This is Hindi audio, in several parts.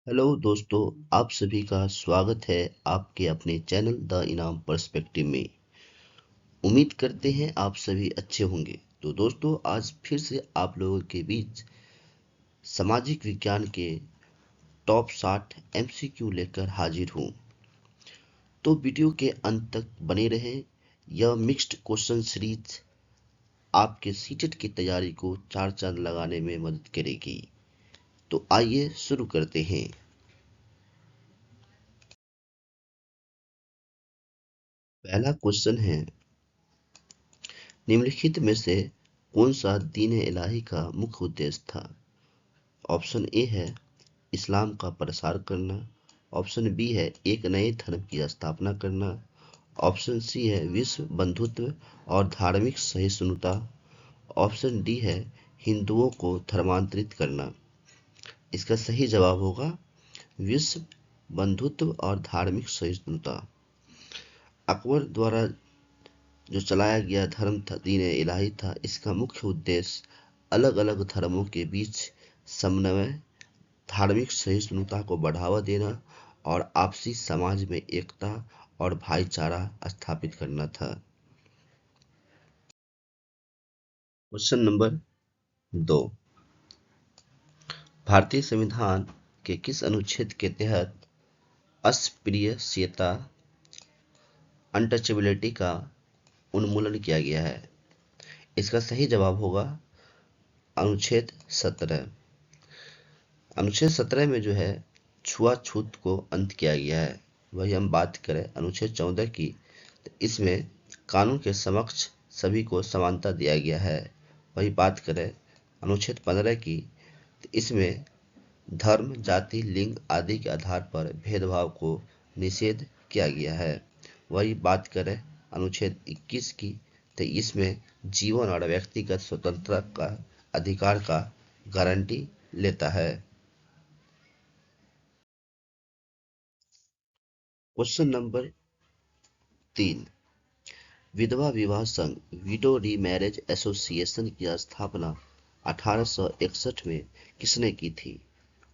हेलो दोस्तों, आप सभी का स्वागत है आपके अपने चैनल द इनाम पर्सपेक्टिव में। उम्मीद करते हैं आप सभी अच्छे होंगे। तो दोस्तों, आज फिर से आप लोगों के बीच सामाजिक विज्ञान के टॉप 60 एमसीक्यू लेकर हाजिर हूँ। तो वीडियो के अंत तक बने रहें। यह मिक्स्ड क्वेश्चन सीरीज आपके सीटेट की तैयारी को चार चांद लगाने में मदद करेगी। तो आइए शुरू करते हैं। पहला क्वेश्चन है, निम्नलिखित में से कौन सा दीन इलाही का मुख्य उद्देश्य था? ऑप्शन ए है इस्लाम का प्रसार करना। ऑप्शन बी है एक नए धर्म की स्थापना करना। ऑप्शन सी है विश्व बंधुत्व और धार्मिक सहिष्णुता। ऑप्शन डी है हिंदुओं को धर्मांतरित करना। इसका सही जवाब होगा विश्व बंधुत्व और धार्मिक सहिष्णुता। अकबर द्वारा जो चलाया गया धर्म था, दीन इलाही था, इसका मुख्य उद्देश्य अलग अलग धर्मों के बीच समन्वय, धार्मिक सहिष्णुता को बढ़ावा देना और आपसी समाज में एकता और भाईचारा स्थापित करना था। क्वेश्चन नंबर 2, भारतीय संविधान के किस अनुच्छेद के तहत अस्पृश्यता अनटचेबिलिटी का उन्मूलन किया गया है? इसका सही जवाब होगा अनुच्छेद 17। अनुच्छेद 17 में जो है छुआछूत को अंत किया गया है। वही हम बात करें अनुच्छेद 14 की, तो इसमें कानून के समक्ष सभी को समानता दिया गया है। वही बात करें अनुच्छेद 15 की, तो इसमें धर्म, जाति, लिंग आदि के आधार पर भेदभाव को निषेध किया गया है। वही बात करें अनुच्छेद 21 की, तो इसमें जीवन और व्यक्तिगत स्वतंत्रता का अधिकार का गारंटी लेता है। क्वेश्चन नंबर 3, विधवा विवाह संघ विडो री मैरिज एसोसिएशन की स्थापना 1861 में किसने की थी?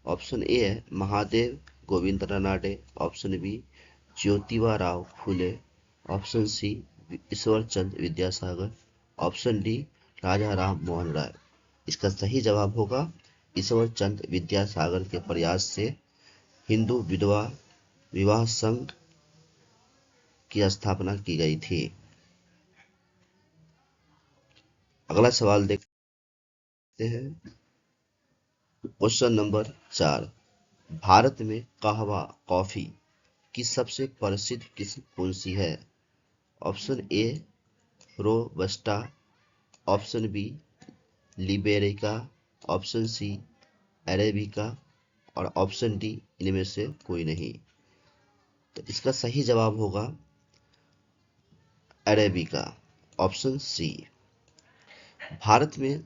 ऑप्शन ए है Mahadev Govind Ranade. Option B Jyotiba Rao Phule. Option C Ishwarchand Vidyasagar. Option D Raja Ram Mohan Roy. इसका सही जवाब होगा ईश्वरचंद विद्यासागर के प्रयास से हिंदू विधवा विवाह संघ की स्थापना की गई थी। अगला सवाल देखते हैं। क्वेश्चन नंबर 4, भारत में कहवा कॉफी की सबसे प्रसिद्ध किस्म कौन सी है? Option A robusta. Option B liberica. Option C arabica और ऑप्शन डी इनमें से कोई नहीं। तो इसका सही जवाब होगा अरेबिका, ऑप्शन सी। भारत में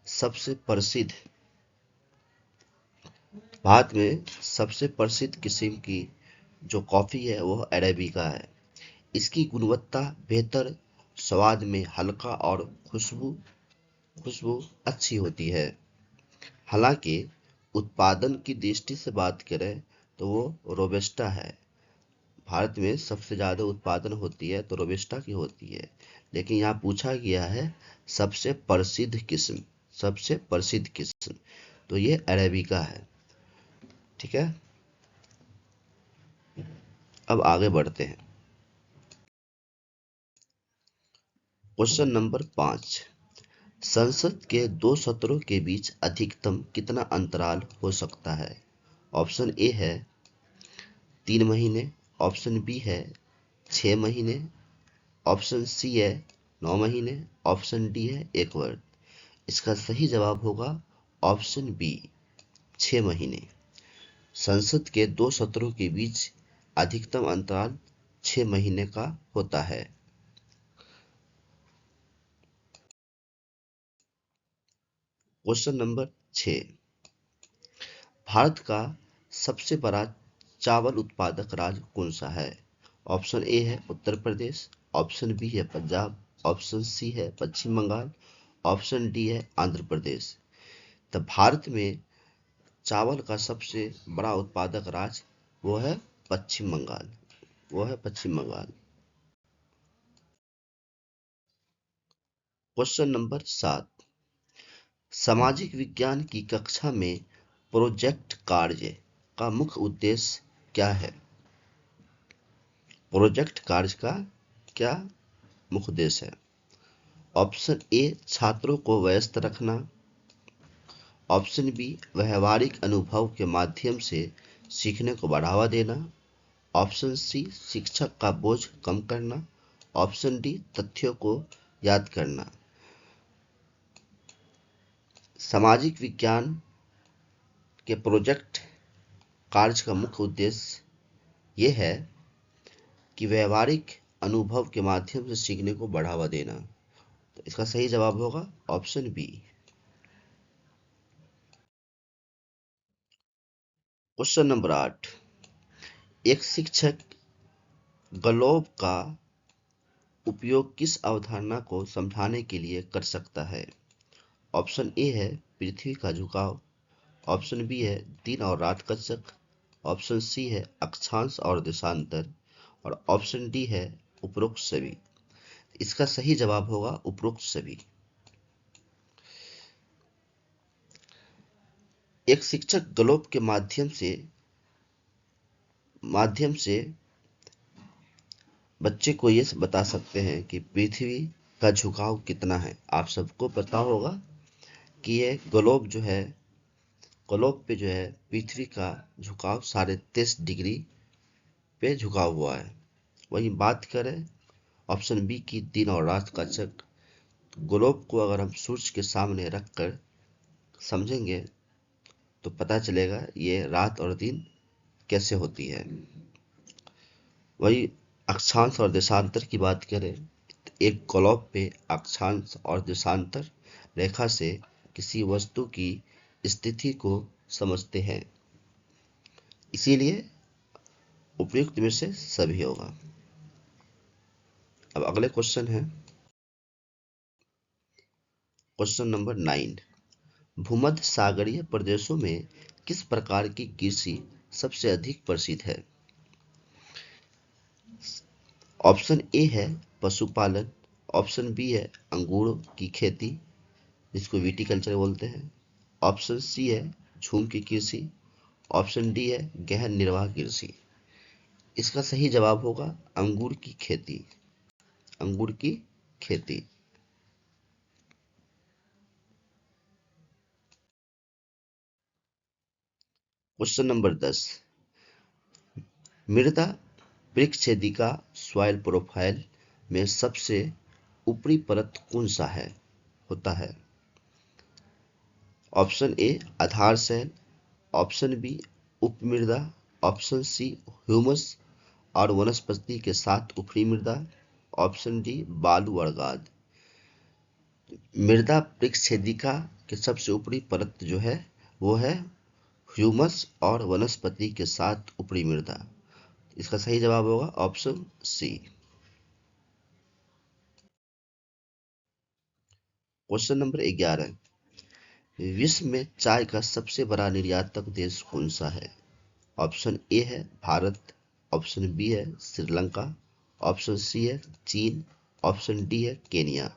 सबसे प्रसिद्ध भारत में सबसे प्रसिद्ध किस्म की जो कॉफ़ी है वह अरेबिका है। इसकी गुणवत्ता बेहतर, स्वाद में हल्का और खुशबू खुशबू अच्छी होती है। हालांकि उत्पादन की दृष्टि से बात करें तो वो रोबस्टा है। भारत में सबसे ज़्यादा उत्पादन होती है तो रोबस्टा की होती है, लेकिन यहाँ पूछा गया है सबसे प्रसिद्ध किस्म। सबसे प्रसिद्ध किस्म तो ये अरेबिका है। ठीक है, अब आगे बढ़ते हैं। क्वेश्चन नंबर 5, संसद के दो सत्रों के बीच अधिकतम कितना अंतराल हो सकता है? ऑप्शन ए है 3 महीने। ऑप्शन बी है 6 महीने। ऑप्शन सी है 9 महीने। ऑप्शन डी है 1 वर्ष। इसका सही जवाब होगा ऑप्शन बी 6 महीने। संसद के दो सत्रों के बीच अधिकतम अंतराल 6 महीने का होता है। क्वेश्चन नंबर 6, भारत का सबसे बड़ा चावल उत्पादक राज्य कौन सा है? ऑप्शन ए है उत्तर प्रदेश। ऑप्शन बी है पंजाब। ऑप्शन सी है पश्चिम बंगाल। ऑप्शन डी है आंध्र प्रदेश। तो भारत में चावल का सबसे बड़ा उत्पादक राज्य वो है पश्चिम बंगाल, वो है पश्चिम बंगाल। क्वेश्चन नंबर 7, सामाजिक विज्ञान की कक्षा में प्रोजेक्ट कार्य का मुख्य उद्देश्य क्या है? प्रोजेक्ट कार्य का क्या मुख्य उद्देश्य है? ऑप्शन ए छात्रों को व्यस्त रखना, ऑप्शन बी व्यवहारिक अनुभव के माध्यम से सीखने को बढ़ावा देना, ऑप्शन सी शिक्षक का बोझ कम करना, ऑप्शन डी तथ्यों को याद करना। सामाजिक विज्ञान के प्रोजेक्ट कार्य का मुख्य उद्देश्य ये है कि व्यवहारिक अनुभव के माध्यम से सीखने को बढ़ावा देना। तो इसका सही जवाब होगा ऑप्शन बी। क्वेश्चन नंबर 8, एक शिक्षक ग्लोब का उपयोग किस अवधारणा को समझाने के लिए कर सकता है? ऑप्शन ए है पृथ्वी का झुकाव, ऑप्शन बी है दिन और रात का चक्र, ऑप्शन सी है अक्षांश और देशांतर, और ऑप्शन डी है उपरोक्त सभी। इसका सही जवाब होगा उपरोक्त सभी। एक शिक्षक ग्लोब के माध्यम से बच्चे को ये बता सकते हैं कि पृथ्वी का झुकाव कितना है। आप सबको पता होगा कि ये ग्लोब पे जो है पृथ्वी का झुकाव 23.5 डिग्री पे झुका हुआ है। वहीं बात करें ऑप्शन बी की दिन और रात का चक्र, ग्लोब को अगर हम सूर्य के सामने रखकर समझेंगे तो पता चलेगा ये रात और दिन कैसे होती है। वही अक्षांश और देशांतर की बात करें तो एक ग्लोब पे अक्षांश और देशांतर रेखा से किसी वस्तु की स्थिति को समझते हैं, इसीलिए उपयुक्त में से सभी होगा। अब अगले क्वेश्चन है क्वेश्चन नंबर 9, भूमध्य सागरीय प्रदेशों में किस प्रकार की कृषि सबसे अधिक प्रसिद्ध है? ऑप्शन ए है पशुपालन, ऑप्शन बी है अंगूरों की खेती जिसको विटीकल्चर बोलते हैं, ऑप्शन सी है झूम की कृषि, ऑप्शन डी है गहन निर्वाह कृषि। इसका सही जवाब होगा अंगूर की खेती, अंगूर की खेती। क्वेश्चन नंबर 10, मृदा परिच्छेदिका सॉइल प्रोफाइल में सबसे ऊपरी परत कौन सा है होता है? ऑप्शन ए आधार सेल, ऑप्शन बी उपमृदा, ऑप्शन सी ह्यूमस और वनस्पति के साथ ऊपरी मृदा, ऑप्शन डी बालू और गाद। मृदा परिच्छेदिका के सबसे ऊपरी परत जो है वो है ह्यूमस और वनस्पति के साथ ऊपरी मृदा। इसका सही जवाब होगा ऑप्शन सी। क्वेश्चन नंबर 11, विश्व में चाय का सबसे बड़ा निर्यातक देश कौन सा है? ऑप्शन ए है भारत, ऑप्शन बी है श्रीलंका, ऑप्शन सी है चीन, ऑप्शन डी है केनिया।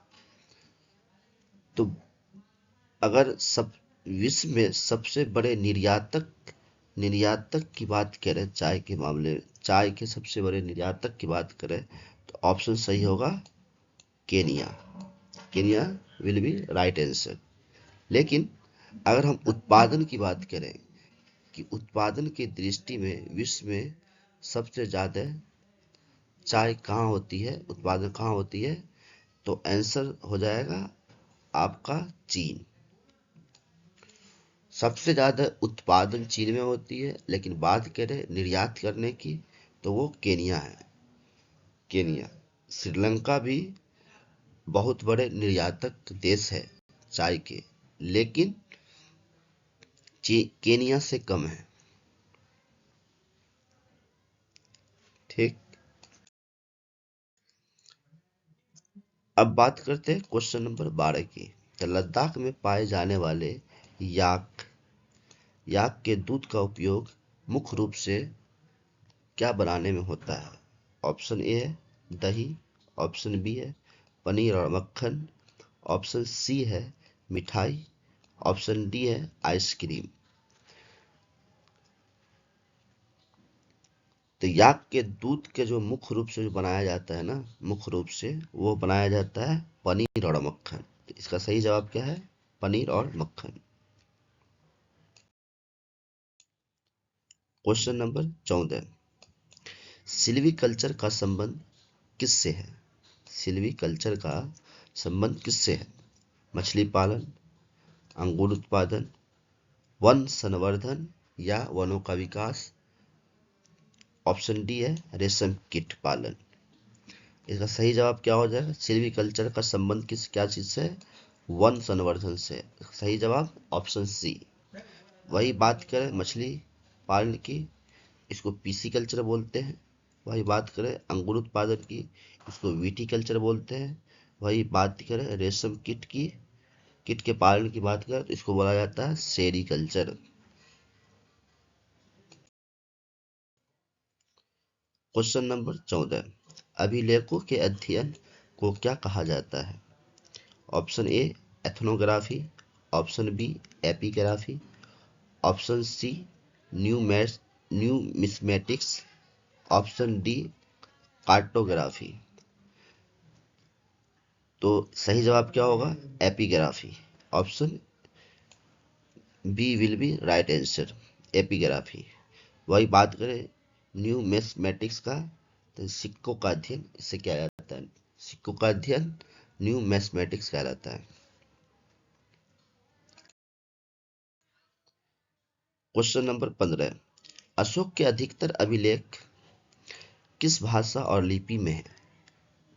तो अगर सब विश्व में सबसे बड़े निर्यातक की बात करें चाय के मामले में, चाय के सबसे बड़े निर्यातक की बात करें तो ऑप्शन सही होगा Kenya. Kenya will be right answer. लेकिन अगर हम उत्पादन की बात करें कि उत्पादन की दृष्टि में विश्व में सबसे ज्यादा चाय कहाँ होती है, उत्पादन कहाँ होती है, तो आंसर हो जाएगा आपका चीन। सबसे ज्यादा उत्पादन चीन में होती है, लेकिन बात करें निर्यात करने की तो वो केनिया है। केनिया, श्रीलंका भी बहुत बड़े निर्यातक देश है चाय के, लेकिन केनिया से कम है। ठीक, अब बात करते हैं क्वेश्चन नंबर 12 की। तो लद्दाख में पाए जाने वाले याक याक के दूध का उपयोग मुख्य रूप से क्या बनाने में होता है? ऑप्शन ए है दही, ऑप्शन बी है पनीर और मक्खन, ऑप्शन सी है मिठाई, ऑप्शन डी है आइसक्रीम। तो याक के दूध के जो मुख्य रूप से जो बनाया जाता है ना, मुख्य रूप से वो बनाया जाता है पनीर और मक्खन। तो इसका सही जवाब क्या है? पनीर और मक्खन। क्वेश्चन नंबर 14, सिल्वीकल्चर का संबंध किससे है? सिल्वीकल्चर का संबंध किससे है? मछली पालन, अंगूर उत्पादन, वन संवर्धन या वनों का विकास, ऑप्शन डी है रेशम कीट पालन। इसका सही जवाब क्या हो जाएगा? सिल्वीकल्चर का संबंध क्या चीज से? वन संवर्धन से। सही जवाब ऑप्शन सी। वही बात करें मछली पालन की, इसको पीसी कल्चर बोलते हैं। वही बात करें अंगूर उत्पादन की, इसको विटीकल्चर बोलते हैं। वही बात करें रेशम कीट की, कीट के पालन की बात करें तो इसको बोला जाता है सेरीकल्चर। क्वेश्चन नंबर 14, अभिलेखों के अध्ययन को क्या कहा जाता है? Option A ethnography, option B epigraphy, option C numismatics, option D cartography. तो सही जवाब क्या होगा? Epigraphy. Option B will be right answer, epigraphy. वही बात करें न्यूमिस्मेटिक्स का, तो सिक्कों का अध्ययन इससे किया जाता है। सिक्कों का अध्ययन न्यूमिस्मेटिक्स कहलाता है। क्वेश्चन नंबर 15, अशोक के अधिकतर अभिलेख किस भाषा और लिपि में है?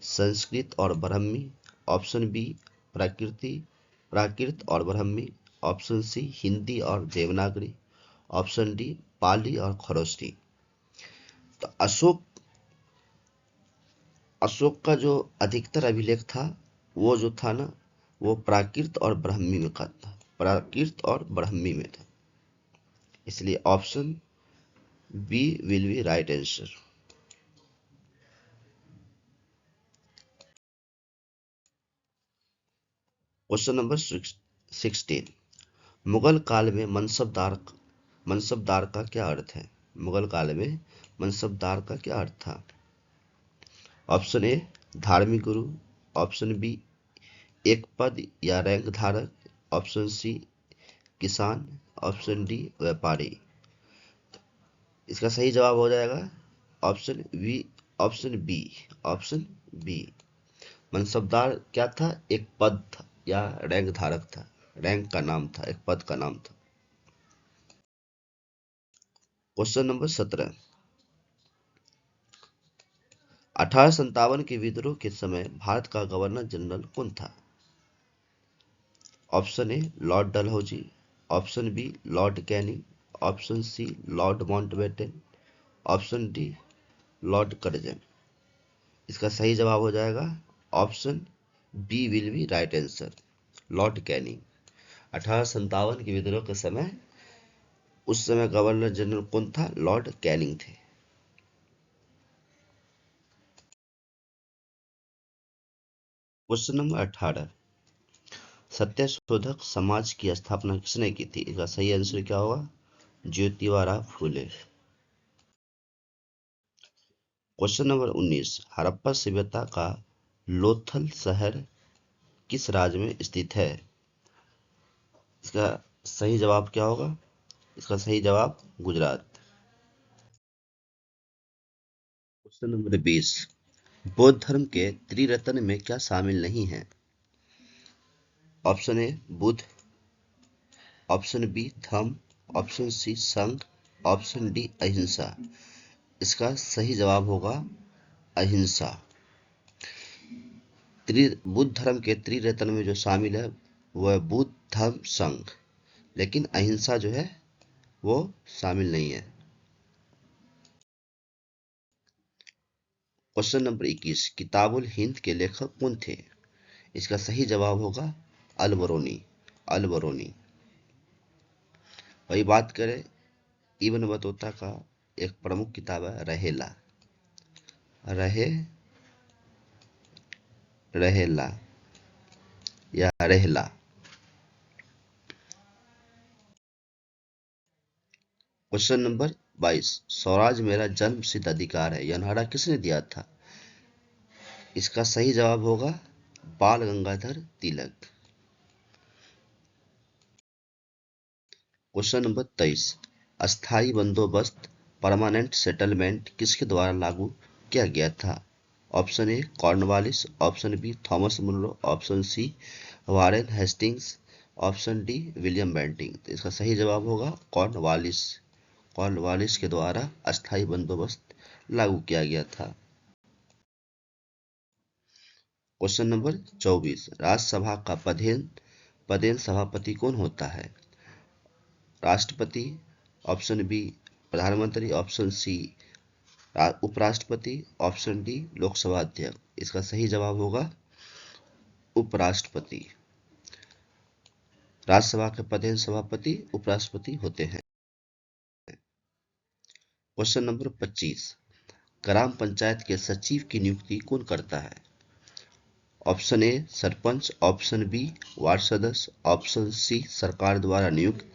संस्कृत और ब्राह्मी, ऑप्शन बी प्राकृत और ब्राह्मी, ऑप्शन सी हिंदी और देवनागरी, ऑप्शन डी पाली और खरोष्टी। तो अशोक का जो अधिकतर अभिलेख था वो जो था ना, वो प्राकृत और ब्राह्मी में का था, प्राकृत और ब्राह्मी में था। इसलिए option B will be right answer. Question number 16, Mughal काल में मनसबदार का क्या अर्थ है? मुगल काल में मनसबदार का क्या अर्थ था? ऑप्शन ए धार्मिक गुरु, ऑप्शन बी एक पद या रैंक धारक, ऑप्शन सी किसान, ऑप्शन डी व्यापारी। इसका सही जवाब हो जाएगा option B, option B, option B. मनसबदार क्या था? एक पद था या रैंक धारक था, रैंक का नाम था, एक पद का नाम था। क्वेश्चन नंबर 17, 1857 के विद्रोह के समय भारत का गवर्नर जनरल कौन था? Option A Lord Dalhousie, option B Lord Canning, option C Lord Mountbatten, option D Lord Curzon. इसका सही जवाब हो जाएगा option B will be right answer, Lord Canning. 1857 के विद्रोह के समय उस समय गवर्नर जनरल कौन था? लॉर्ड कैनिंग थे। क्वेश्चन नंबर 18, सत्यशोधक समाज की स्थापना किसने की थी? इसका सही आंसर क्या होगा? ज्योतिबा फूले। क्वेश्चन नंबर 19, हड़प्पा सभ्यता का लोथल शहर किस राज्य में स्थित है? इसका सही जवाब क्या होगा? इसका सही जवाब गुजरात। क्वेश्चन नंबर 20, बौद्ध धर्म के त्रिरत्न में क्या शामिल नहीं है? Option A Buddha, option B Dhamma, option C Sangha, option D अहिंसा। इसका सही जवाब होगा अहिंसा। बुद्ध धर्म के त्रिरत्न में जो शामिल है वह बुद्ध धम्म संघ, लेकिन अहिंसा जो है वो शामिल नहीं है। क्वेश्चन नंबर 21, किताबुल हिंद के लेखक कौन थे? इसका सही जवाब होगा अलबरूनी, अलबरूनी। वही बात करें इब्न बतूता का एक प्रमुख किताब है रहेला, रहे रहेला या रहला। क्वेश्चन नंबर 22, स्वराज मेरा जन्म सिद्ध अधिकार है, यह नारा किसने दिया था? इसका सही जवाब होगा बाल गंगाधर तिलक। क्वेश्चन नंबर 23, अस्थाई बंदोबस्त परमानेंट सेटलमेंट किसके द्वारा लागू किया गया था? Option A Cornwallis, option B Thomas Munro, option C Warren Hastings, option D William Bentinck. तो इसका सही जवाब होगा कॉर्नवालिस। कॉर्नवालिस के द्वारा अस्थाई बंदोबस्त लागू किया गया था। क्वेश्चन नंबर 24, राज्यसभा का पदेन सभापति कौन होता है? राष्ट्रपति, ऑप्शन बी प्रधानमंत्री, ऑप्शन सी उपराष्ट्रपति, ऑप्शन डी लोकसभा अध्यक्ष। इसका सही जवाब होगा उपराष्ट्रपति। राज्यसभा के पदेन सभापति उपराष्ट्रपति होते हैं। क्वेश्चन नंबर 25, ग्राम पंचायत के सचिव की नियुक्ति कौन करता है? Option A sarpanch, option B ward सदस्य, ऑप्शन सी सरकार द्वारा नियुक्त,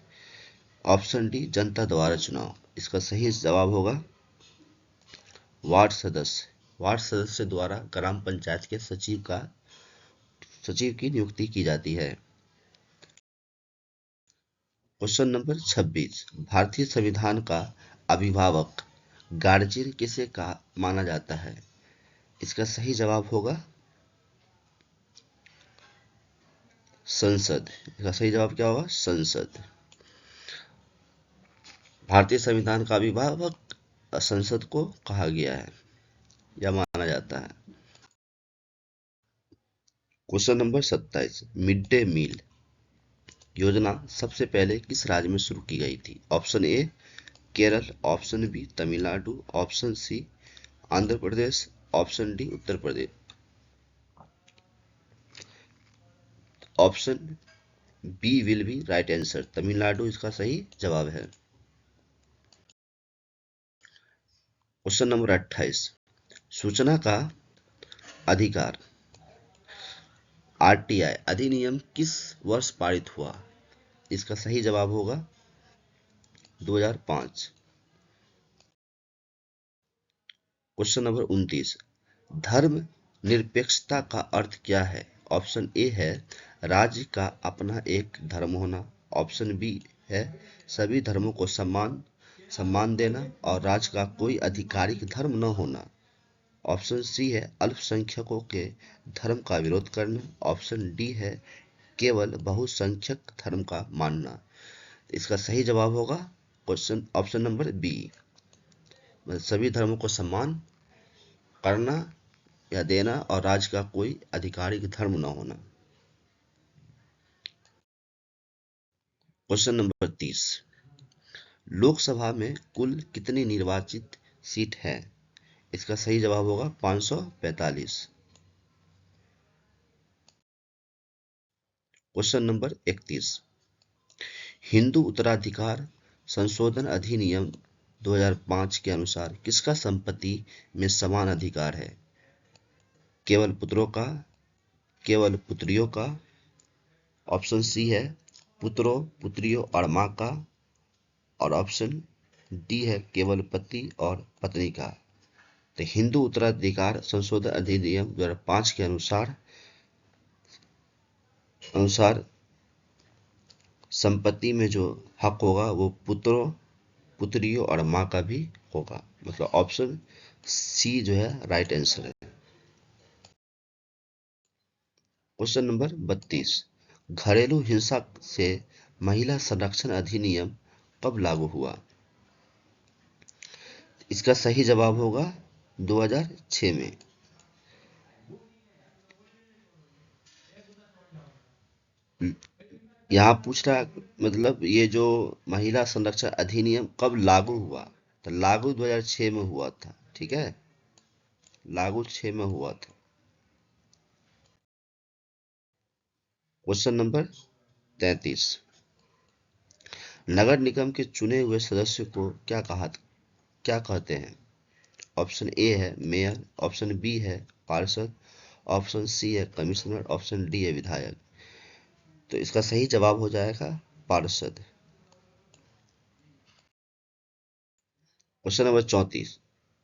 ऑप्शन डी जनता द्वारा चुनाव। इसका सही जवाब होगा वार्ड सदस्य। वार्ड सदस्य द्वारा ग्राम पंचायत के सचिव की नियुक्ति की जाती है। क्वेश्चन नंबर 26, भारतीय संविधान का अभिभावक गार्जियन किसे का माना जाता है? इसका सही जवाब होगा संसद। इसका सही जवाब क्या होगा? संसद। भारतीय संविधान का अभिभावक संसद को कहा गया है या माना जाता है। Question number 27, mid day meal योजना सबसे पहले किस राज्य में शुरू की गई थी? Option A Kerala, option B Tamil Nadu, option C Andhra Pradesh, option D Uttar Pradesh. Option B will be right answer, Tamil Nadu इसका सही जवाब है। क्वेश्चन नंबर 28, सूचना का अधिकार आरटीआई अधिनियम किस वर्ष पारित हुआ? इसका सही जवाब होगा 2005। क्वेश्चन नंबर 29, धर्म निरपेक्षता का अर्थ क्या है? ऑप्शन ए है राज्य का अपना एक धर्म होना, ऑप्शन बी है सभी धर्मों को सम्मान देना और राज्य का कोई आधिकारिक धर्म न होना, ऑप्शन सी है अल्पसंख्यकों के धर्म का विरोध करना, ऑप्शन डी है केवल बहुसंख्यक धर्म का मानना। इसका सही जवाब होगा क्वेश्चन ऑप्शन नंबर बी, सभी धर्मों को सम्मान करना या देना और राज्य का कोई आधिकारिक धर्म न होना। क्वेश्चन नंबर 30, लोकसभा में कुल कितनी निर्वाचित सीट है? इसका सही जवाब होगा 545। क्वेश्चन नंबर 31, हिंदू उत्तराधिकार संशोधन अधिनियम 2005 के अनुसार किसका संपत्ति में समान अधिकार है? केवल पुत्रों का, केवल पुत्रियों का, ऑप्शन सी है पुत्रों पुत्रियों और मां का, और ऑप्शन डी है केवल पति और पत्नी का। तो हिंदू उत्तराधिकार संशोधन अधिनियम 2005 के अनुसार संपत्ति में जो हक होगा वो पुत्रों पुत्रियों और मां का भी होगा, मतलब ऑप्शन सी जो है राइट आंसर है। क्वेश्चन नंबर 32, घरेलू हिंसा से महिला संरक्षण अधिनियम कब लागू हुआ? इसका सही जवाब होगा 2006 में। यहाँ पूछ रहा मतलब ये जो महिला संरक्षण अधिनियम कब लागू हुआ, तो लागू 2006 में हुआ था, ठीक है, लागू 6 में हुआ था। क्वेश्चन नंबर 33, नगर निगम के चुने हुए सदस्य को क्या कहते हैं? ऑप्शन ए है मेयर, ऑप्शन बी है पार्षद, ऑप्शन सी है कमिश्नर, ऑप्शन डी है विधायक। तो इसका सही जवाब हो जाएगा पार्षद। क्वेश्चन नंबर 34,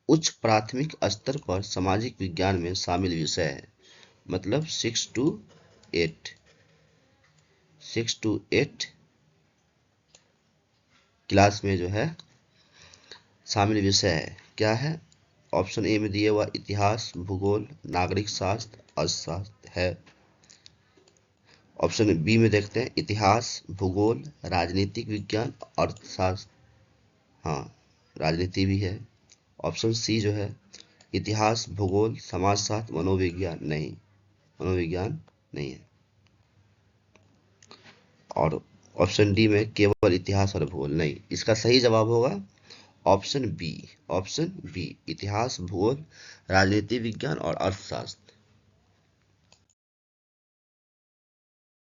उच्च प्राथमिक स्तर पर सामाजिक विज्ञान में शामिल विषय है, मतलब 6 to 8 क्लास में जो है शामिल विषय है, क्या है? ऑप्शन ए में दिया हुआ इतिहास, भूगोल, नागरिक शास्त्र, अर्थशास्त्र है। ऑप्शन बी में देखते हैं इतिहास, भूगोल, राजनीतिक विज्ञान, अर्थशास्त्र। हाँ, राजनीति भी है। ऑप्शन सी जो है इतिहास, भूगोल, समाजशास्त्र, मनोविज्ञान नहीं, मनोविज्ञान नहीं है। और ऑप्शन डी में केवल इतिहास और भूगोल नहीं। इसका सही जवाब होगा ऑप्शन बी, इतिहास, भूगोल, राजनीति विज्ञान और अर्थशास्त्र।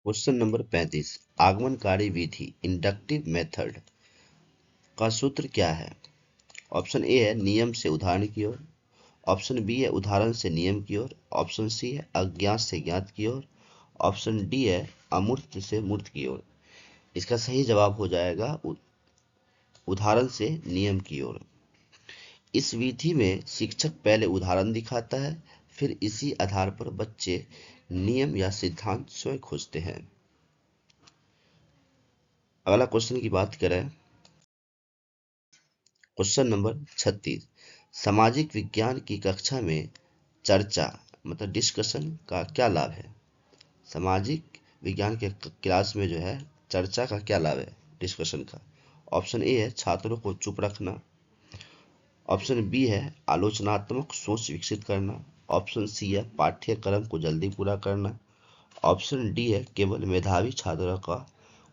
क्वेश्चन नंबर 35, आगमनकारी विधि इंडक्टिव मेथड का सूत्र क्या है? ऑप्शन ए है नियम से उदाहरण की ओर, ऑप्शन बी है उदाहरण से नियम की ओर, ऑप्शन सी है अज्ञात से ज्ञात की ओर, ऑप्शन डी है अमूर्त से मूर्त की ओर। इसका सही जवाब हो जाएगा उदाहरण से नियम की ओर। इस विधि में शिक्षक पहले उदाहरण दिखाता है, फिर इसी आधार पर बच्चे नियम या सिद्धांत स्वयं खोजते हैं। अगला क्वेश्चन की बात करें, क्वेश्चन नंबर 36, सामाजिक विज्ञान की कक्षा में चर्चा मतलब डिस्कशन का क्या लाभ है? सामाजिक विज्ञान के क्लास में जो है चर्चा का क्या लाभ है, डिस्कशन का? ऑप्शन ए है छात्रों को चुप रखना, ऑप्शन बी है आलोचनात्मक सोच विकसित करना, ऑप्शन सी है पाठ्यक्रम को जल्दी पूरा करना, ऑप्शन डी है केवल मेधावी छात्रों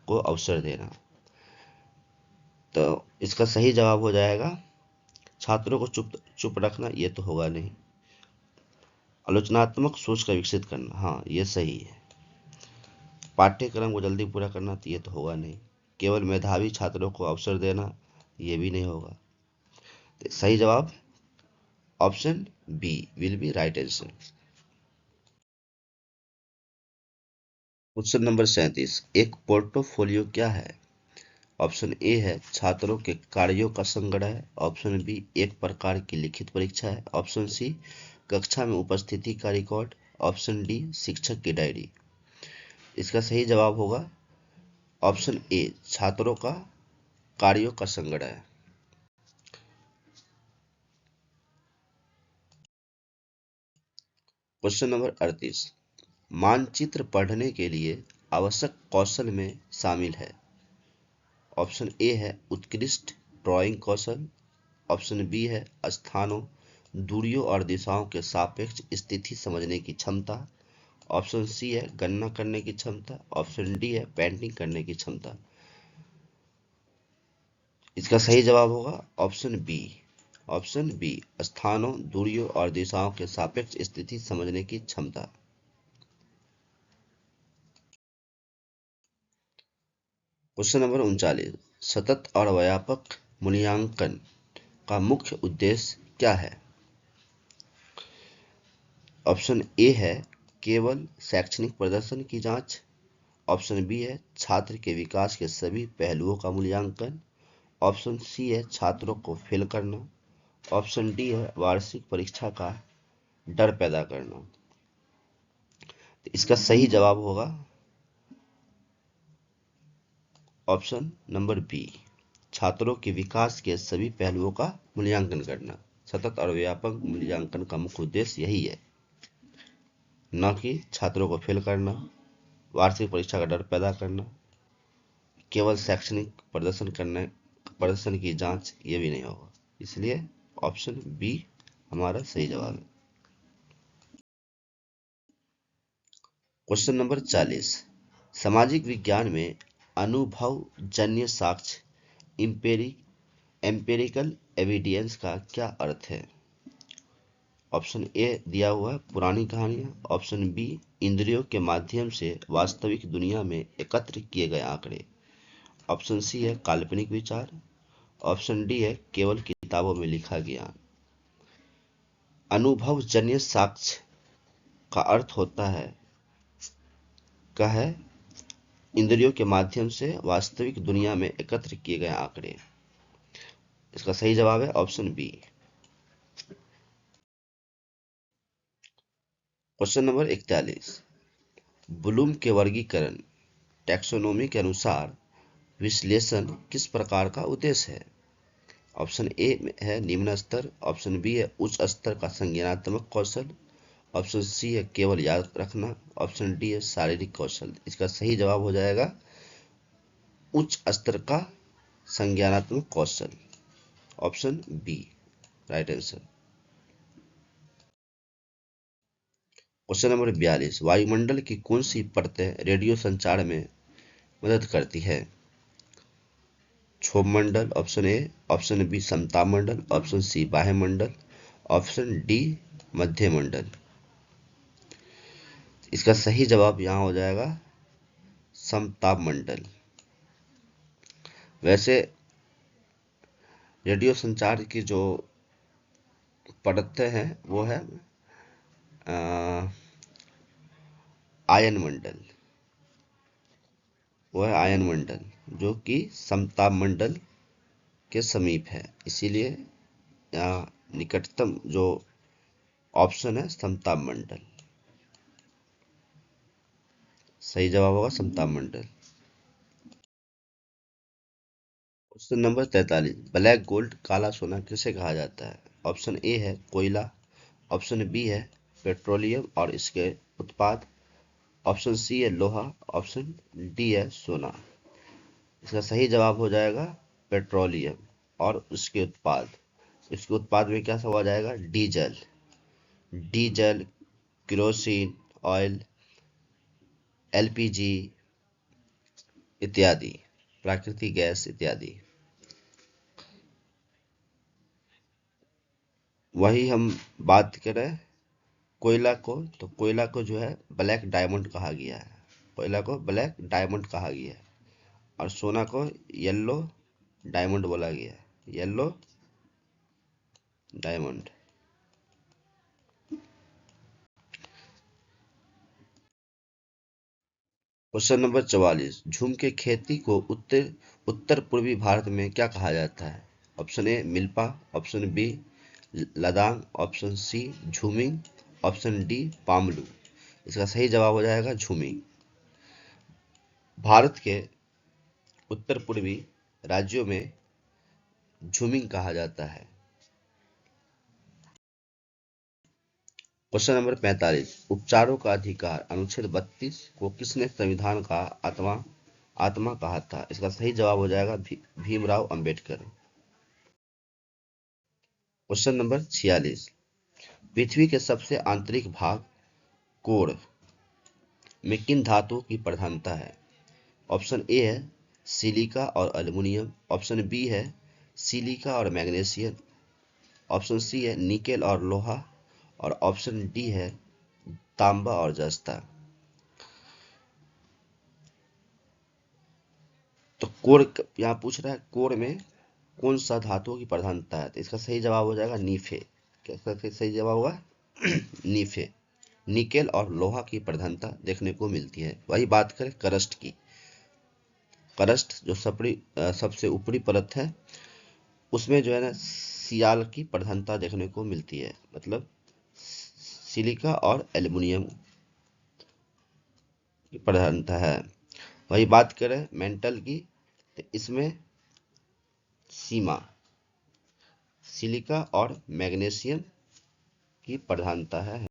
को अवसर देना। तो इसका सही जवाब हो जाएगा छात्रों को चुप रखना, ये तो होगा नहीं। आलोचनात्मक सोच का विकसित करना, हाँ ये सही है। पाठ्यक्रम को जल्दी पूरा करना, तो ये तो होगा नहीं। केवल मेधावी छात्रों को अवसर देना, ये भी नहीं होगा। तो सही जवाब option B will be right answer. Question number 37, एक पोर्टफोलियो क्या है? ऑप्शन ए है छात्रों के कार्यों का संग्रह, ऑप्शन बी एक प्रकार की लिखित परीक्षा है, ऑप्शन सी कक्षा में उपस्थिति का रिकॉर्ड, ऑप्शन डी शिक्षक की डायरी। इसका सही जवाब होगा ऑप्शन ए छात्रों का कार्यों का संग्रह। क्वेश्चन नंबर 38, मानचित्र पढ़ने के लिए आवश्यक कौशल में शामिल है। ऑप्शन ए है उत्कृष्ट ड्राइंग कौशल, ऑप्शन बी है स्थानों, दूरियों और दिशाओं के सापेक्ष स्थिति समझने की क्षमता, ऑप्शन सी है गणना करने की क्षमता, ऑप्शन डी है पेंटिंग करने की क्षमता। इसका सही जवाब होगा ऑप्शन बी स्थानों, दूरियों और दिशाओं के सापेक्ष स्थिति समझने की क्षमता। क्वेश्चन नंबर 39, सतत और व्यापक मूल्यांकन का मुख्य उद्देश्य क्या है? ऑप्शन ए है केवल शैक्षणिक प्रदर्शन की जांच, ऑप्शन बी है छात्र के विकास के सभी पहलुओं का मूल्यांकन, ऑप्शन सी है छात्रों को फेल करना, ऑप्शन डी है वार्षिक परीक्षा का डर पैदा करना। तो इसका सही जवाब होगा ऑप्शन नंबर बी, छात्रों के विकास के सभी पहलुओं का मूल्यांकन करना। सतत और व्यापक मूल्यांकन का मुख्य उद्देश्य यही है, न कि छात्रों को फेल करना, वार्षिक परीक्षा का डर पैदा करना, केवल शैक्षणिक प्रदर्शन की जांच, ये भी नहीं होगा। इसलिए ऑप्शन बी हमारा सही जवाब है। क्वेश्चन नंबर 40, सामाजिक विज्ञान में अनुभवजन्य साक्ष्य एम्पिरिकल एविडेंस का क्या अर्थ है? ऑप्शन ए दिया हुआ है पुरानी कहानियां, ऑप्शन बी इंद्रियों के माध्यम से वास्तविक दुनिया में एकत्र किए गए आंकड़े, ऑप्शन सी है काल्पनिक विचार, ऑप्शन डी है केवल किताबों में लिखा ज्ञान। अनुभवजन्य साक्ष्य का अर्थ होता है इंद्रियों के माध्यम से वास्तविक दुनिया में एकत्र किए गए आंकड़े। इसका सही जवाब है option B. Question number 41, Bloom के वर्गीकरण टैक्सोनॉमी के अनुसार विश्लेषण किस प्रकार का उद्देश्य है? ऑप्शन ए है निम्न स्तर, ऑप्शन बी है उच्च स्तर का संज्ञानात्मक कौशल, ऑप्शन सी है केवल याद रखना, ऑप्शन डी है शारीरिक कौशल। इसका सही जवाब हो जाएगा उच्च स्तर का संज्ञानात्मक कौशल, option B right answer. Question number 42, वायुमंडल की कौन सी परतें रेडियो संचार में मदद करती है? क्षोभ मंडल ऑप्शन ए, ऑप्शन बी समताप मंडल, ऑप्शन सी बाह्य मंडल, ऑप्शन डी मध्य मंडल। इसका सही जवाब यहां हो जाएगा समताप मंडल। वैसे रेडियो संचार की जो परतें हैं वो है आयन मंडल, वो है आयन मंडल जो कि समताप मंडल के समीप है, इसीलिए यहाँ निकटतम जो ऑप्शन है समताप मंडल, सही जवाब होगा समताप मंडल। क्वेश्चन नंबर 43, ब्लैक गोल्ड काला सोना किसे कहा जाता है? ऑप्शन ए है कोयला, ऑप्शन बी है पेट्रोलियम और इसके उत्पाद, ऑप्शन सी है लोहा, ऑप्शन डी है सोना। इसका सही जवाब हो जाएगा पेट्रोलियम और उसके उत्पाद। इसके उत्पाद में क्या सब आ जाएगा? डीजल, केरोसिन ऑयल, एलपीजी इत्यादि, प्राकृतिक गैस इत्यादि। वही हम बात करें कोयला को, तो कोयला को जो है ब्लैक डायमंड कहा गया है, कोयला को ब्लैक डायमंड कहा गया है, और सोना को येलो डायमंड बोला गया है, येलो डायमंड। क्वेश्चन नंबर 44, झूम के खेती को उत्तर पूर्वी भारत में क्या कहा जाता है? Option A milpa, option B ladang, option C jhuming, option D pamlou. इसका सही जवाब हो जाएगा झूमिंग। भारत के उत्तर पूर्वी राज्यों में झूमिंग कहा जाता है। क्वेश्चन नंबर 45, उपचारों का अधिकार अनुच्छेद 32 को किसने संविधान का आत्मा कहा था? इसका सही जवाब हो जाएगा भीमराव अंबेडकर। क्वेश्चन नंबर 46, पृथ्वी के सबसे आंतरिक भाग कोर में किन धातुओं की प्रधानता है? ऑप्शन ए है सिलिका और एल्युमिनियम, ऑप्शन बी है सिलिका और मैग्नीशियम, ऑप्शन सी है निकेल और लोहा, और ऑप्शन डी है तांबा और जस्ता। तो कोर यहाँ पूछ रहा है कोर में कौन सा धातुओं की प्रधानता है, तो इसका सही जवाब हो जाएगा नीफे। क्या सही जवाब होगा? नीफे, निकेल और लोहा की प्रधानता देखने को मिलती है। वही बात करें करस्ट की, करस्ट जो सबसे ऊपरी परत है उसमें जो है ना सियाल की प्रधानता देखने को मिलती है, मतलब सिलिका और एल्युमिनियम की प्रधानता है। वही बात करें मेंटल की, तो इसमें सीमा सिलिका और मैग्नीशियम की प्रधानता है।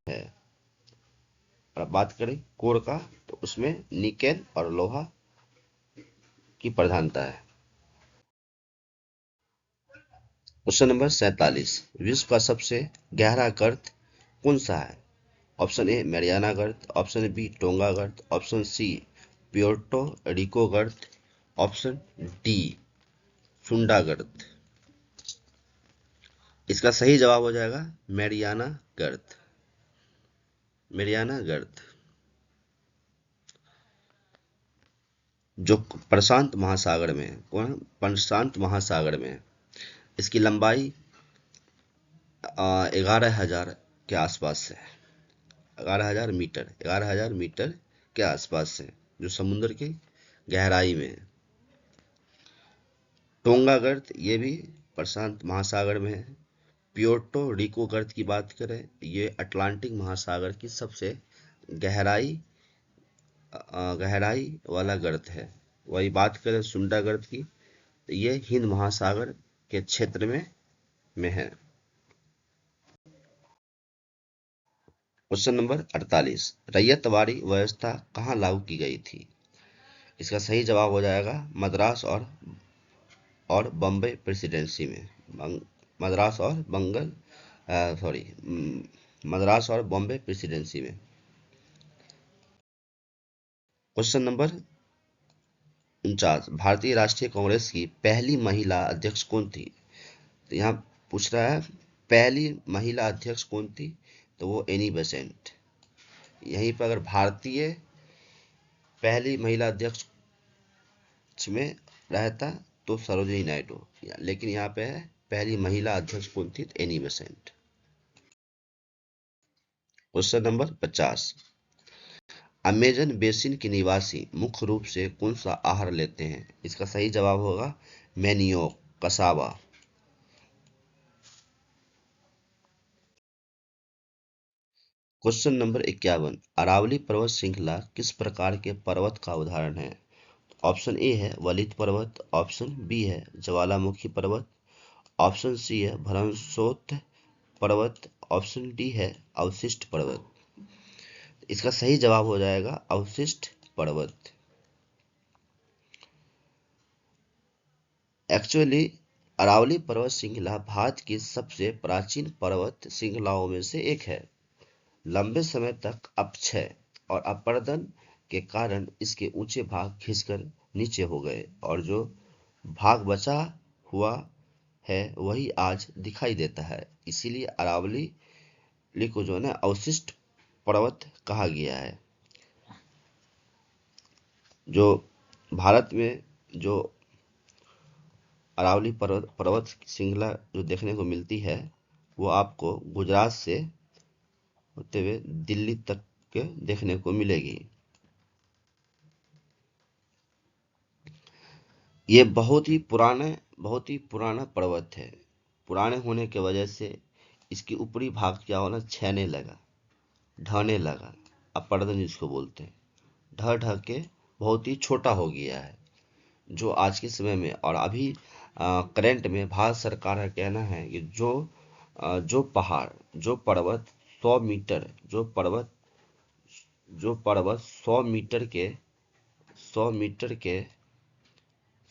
और बात करें कोर का, तो उसमें निकेल और लोहा की प्रधानता है। क्वेश्चन नंबर 47, विश्व का सबसे गहरा गर्त कौन सा है? ऑप्शन ए मैरियाना गर्त, ऑप्शन बी टोंगा गर्त, ऑप्शन सी प्योर्टो रिको गर्त, ऑप्शन डी सुंडा गर्त। इसका सही जवाब हो जाएगा मैरियाना गर्त, मैरियाना गर्त। जो प्रशांत महासागर में है। कौन? प्रशांत महासागर में है। इसकी लंबाई 11,000 के आसपास है। 11,000 मीटर, 11,000 मीटर के आसपास है, जो समुद्र की गहराई में है। टोंगा गर्त ये भी प्रशांत महासागर में है। प्योर्टो रिको गर्त की बात करें, ये अटलांटिक महासागर की सबसे गहराई गहराई वाला गर्त है। वही बात करें सुंडा गर्त की, तो ये हिंद महासागर के क्षेत्र में है। क्वेश्चन नंबर 48, रैयतवाड़ी व्यवस्था कहाँ लागू की गई थी? इसका सही जवाब हो जाएगा मद्रास और बम्बई प्रेसिडेंसी में। मद्रास और मद्रास और बॉम्बे प्रेसिडेंसी में। क्वेश्चन नंबर 49, भारतीय राष्ट्रीय कांग्रेस की पहली महिला अध्यक्ष कौन थी? तो यहाँ पूछ रहा है पहली महिला अध्यक्ष कौन थी, तो वो एनी बेसेंट। यहीं पर अगर भारतीय पहली महिला अध्यक्ष में रहता तो सरोजिनी नायडू, लेकिन यहाँ पे है पहली महिला अध्यक्ष कौन थी, तो Annie Besant. Question number 50, Amazon basin के निवासी मुख्य रूप से कौन सा आहार लेते हैं? इसका सही जवाब होगा मैनियोक, कसावा। क्वेश्चन नंबर 51, अरावली पर्वत श्रृंखला किस प्रकार के पर्वत का उदाहरण है? ऑप्शन ए है वलित पर्वत, ऑप्शन बी है ज्वालामुखी पर्वत, ऑप्शन सी है भ्रंशोत्थ पर्वत, ऑप्शन डी है अवशिष्ट पर्वत। इसका सही जवाब हो जाएगा अवशिष्ट पर्वत। एक्चुअली अरावली पर्वत श्रृंखला भारत की सबसे प्राचीन पर्वत श्रृंखलाओं में से एक है। लंबे समय तक अपक्षय और अपर्दन के कारण इसके ऊंचे भाग खिसकर नीचे हो गए, और जो भाग बचा हुआ है वही आज दिखाई देता है। इसीलिए अरावली को जो है ना अवशिष्ट पर्वत कहा गया है। जो भारत में जो अरावली पर्वत श्रृंखला जो देखने को मिलती है, वो आपको गुजरात से होते हुए दिल्ली तक के देखने को मिलेगी। ये बहुत ही पुराना पर्वत है। पुराने होने की वजह से इसकी ऊपरी भाग क्या होना छेने लगा, ढहने लगा, अपर्दन जिसको बोलते हैं, ढह ढह के बहुत ही छोटा हो गया है। जो आज के समय में और अभी करंट में भारत सरकार का कहना है कि जो पहाड़, जो पर्वत 100 मीटर, जो पर्वत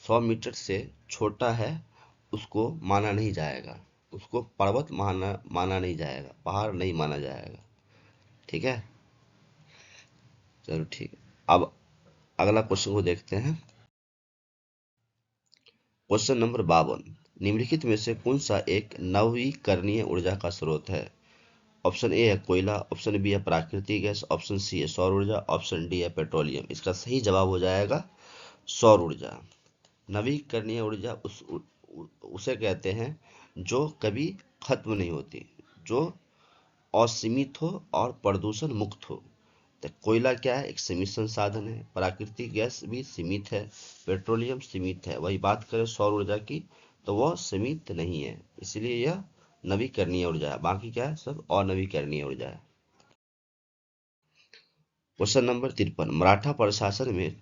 100 मीटर से छोटा है, उसको माना नहीं जाएगा, उसको पर्वत माना नहीं जाएगा, पहाड़ नहीं माना जाएगा। ठीक है, चलो ठीक है। अब अगला क्वेश्चन को देखते हैं। क्वेश्चन नंबर 52, निम्नलिखित में से कौन सा एक नवीकरणीय ऊर्जा का स्रोत है? ऑप्शन ए है कोयला, ऑप्शन बी है प्राकृतिक गैस, ऑप्शन सी है सौर ऊर्जा, ऑप्शन डी है पेट्रोलियम। इसका सही जवाब हो जाएगा सौर ऊर्जा। नवीकरणीय ऊर्जा उसे कहते हैं जो कभी खत्म नहीं होती, जो असीमित हो और प्रदूषण मुक्त हो। तो कोयला क्या है? एक सीमित संसाधन है, प्राकृतिक गैस भी सीमित है, पेट्रोलियम सीमित है। वही बात करें सौर ऊर्जा की, तो वह सीमित नहीं है, इसलिए यह नवीकरणीय ऊर्जा है। बाकी क्या है? सब अनवीकरणीय ऊर्जा है। क्वेश्चन नंबर 53, मराठा प्रशासन में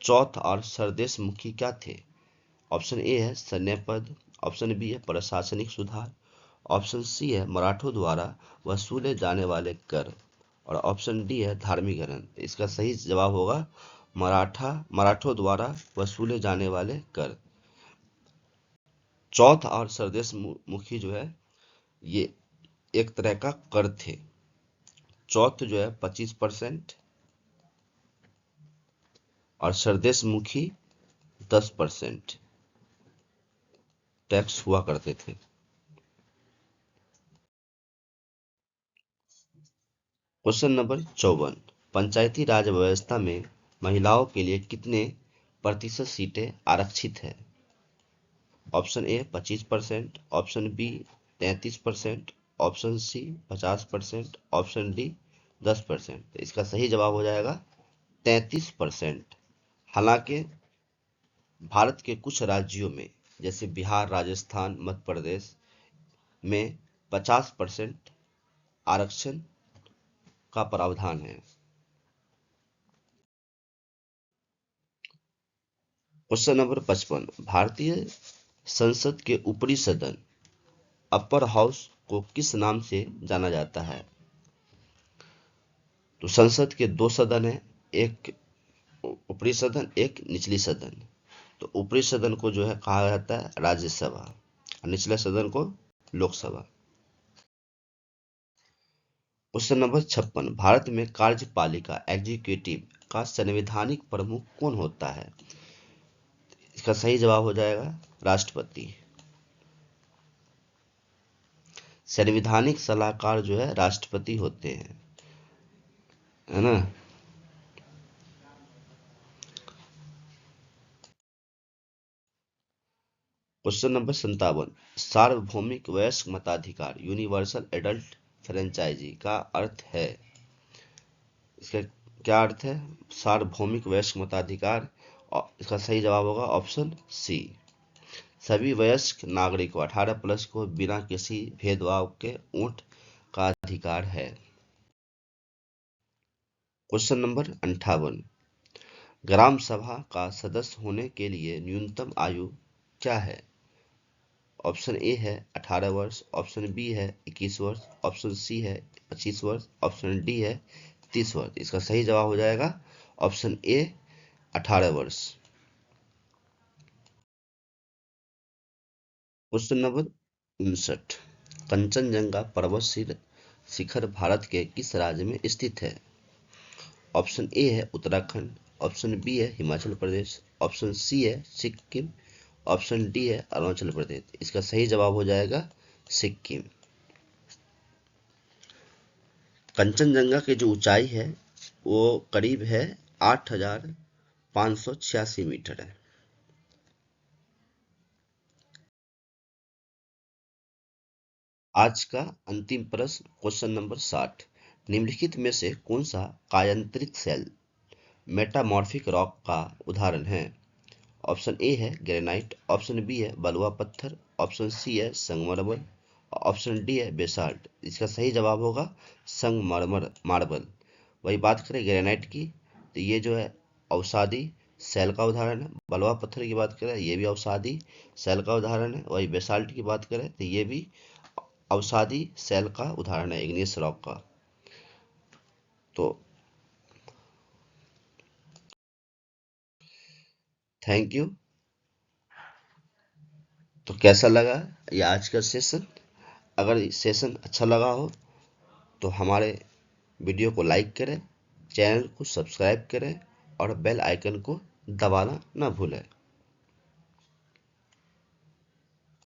चौथ और सरदेश मुखी क्या थे? ऑप्शन ए है सैन्य पद, ऑप्शन बी है प्रशासनिक सुधार, ऑप्शन सी है मराठों द्वारा वसूले जाने वाले कर, और ऑप्शन डी है धार्मिक ग्रंथ। इसका सही जवाब होगा मराठों द्वारा वसूले जाने वाले कर। चौथ और सरदेश मुखी जो है ये एक तरह का कर थे। चौथ जो है 25% और सरदेश मुखी 10% टैक्स हुआ करते थे। क्वेश्चन नंबर 54, पंचायती राज व्यवस्था में महिलाओं के लिए कितने प्रतिशत सीटें आरक्षित है? Option A 25%, option B 33%, option C 50%, option D 10%। इसका सही जवाब हो जाएगा 33%। हालांकि भारत के कुछ राज्यों में जैसे बिहार, राजस्थान, मध्य प्रदेश में 50% आरक्षण का प्रावधान है। क्वेश्चन नंबर 55, भारतीय संसद के ऊपरी सदन अपर हाउस को किस नाम से जाना जाता है? तो संसद के दो सदन है, एक ऊपरी सदन, एक निचली सदन। तो ऊपरी सदन को जो है कहा जाता है राज्यसभा और निचले सदन को लोकसभा। क्वेश्चन नंबर 56, भारत में कार्यपालिका एग्जीक्यूटिव का संवैधानिक प्रमुख कौन होता है? इसका सही जवाब हो जाएगा राष्ट्रपति। संवैधानिक सलाहकार जो है राष्ट्रपति होते हैं, है ना। क्वेश्चन नंबर 57, सार्वभौमिक वयस्क मताधिकार यूनिवर्सल एडल्ट फ्रेंचाइजी का अर्थ है? इसका क्या अर्थ है? सार्वभौमिक वयस्क मताधिकार। इसका सही जवाब होगा ऑप्शन सी, सभी वयस्क नागरिकों 18+ को बिना किसी भेदभाव के वोट का अधिकार है। क्वेश्चन नंबर 58, ग्राम सभा का सदस्य होने के लिए न्यूनतम आयु क्या है? ऑप्शन ए है 18 वर्ष, ऑप्शन बी है 21 वर्ष, ऑप्शन सी है 25 वर्ष, ऑप्शन डी है 30 वर्ष। इसका सही जवाब हो जाएगा ऑप्शन ए 18 वर्ष। क्वेश्चन नंबर 59, कंचनजंगा पर्वत शिखर भारत के किस राज्य में स्थित है? ऑप्शन ए है उत्तराखंड, ऑप्शन बी है हिमाचल प्रदेश, ऑप्शन सी है सिक्किम, ऑप्शन डी है अरुणाचल प्रदेश। इसका सही जवाब हो जाएगा सिक्किम। कंचनजंगा की जो ऊंचाई है वो करीब है 8,586 मीटर है। आज का अंतिम प्रश्न क्वेश्चन नंबर 60, निम्नलिखित में से कौन सा कायांतरित सेल मेटामॉर्फिक रॉक का उदाहरण है? ऑप्शन ए है ग्रेनाइट, ऑप्शन बी है बलुआ पत्थर, ऑप्शन सी है संगमरमर, ऑप्शन डी है बेसाल्ट। इसका सही जवाब होगा संगमरमर मार्बल। वही बात करें ग्रेनाइट की तो ये जो है अवसादी सेल का उदाहरण है। बलुआ पत्थर की बात करें ये भी अवसादी सेल का उदाहरण है। वही बेसाल्ट की बात करें तो ये भी अवसादी सेल का उदाहरण है, इग्नियस रॉक का। तो थैंक यू। तो कैसा लगा ये आज का सेशन? अगर सेशन अच्छा लगा हो तो हमारे वीडियो को लाइक करें, चैनल को सब्सक्राइब करें और बेल आइकन को दबाना ना भूलें।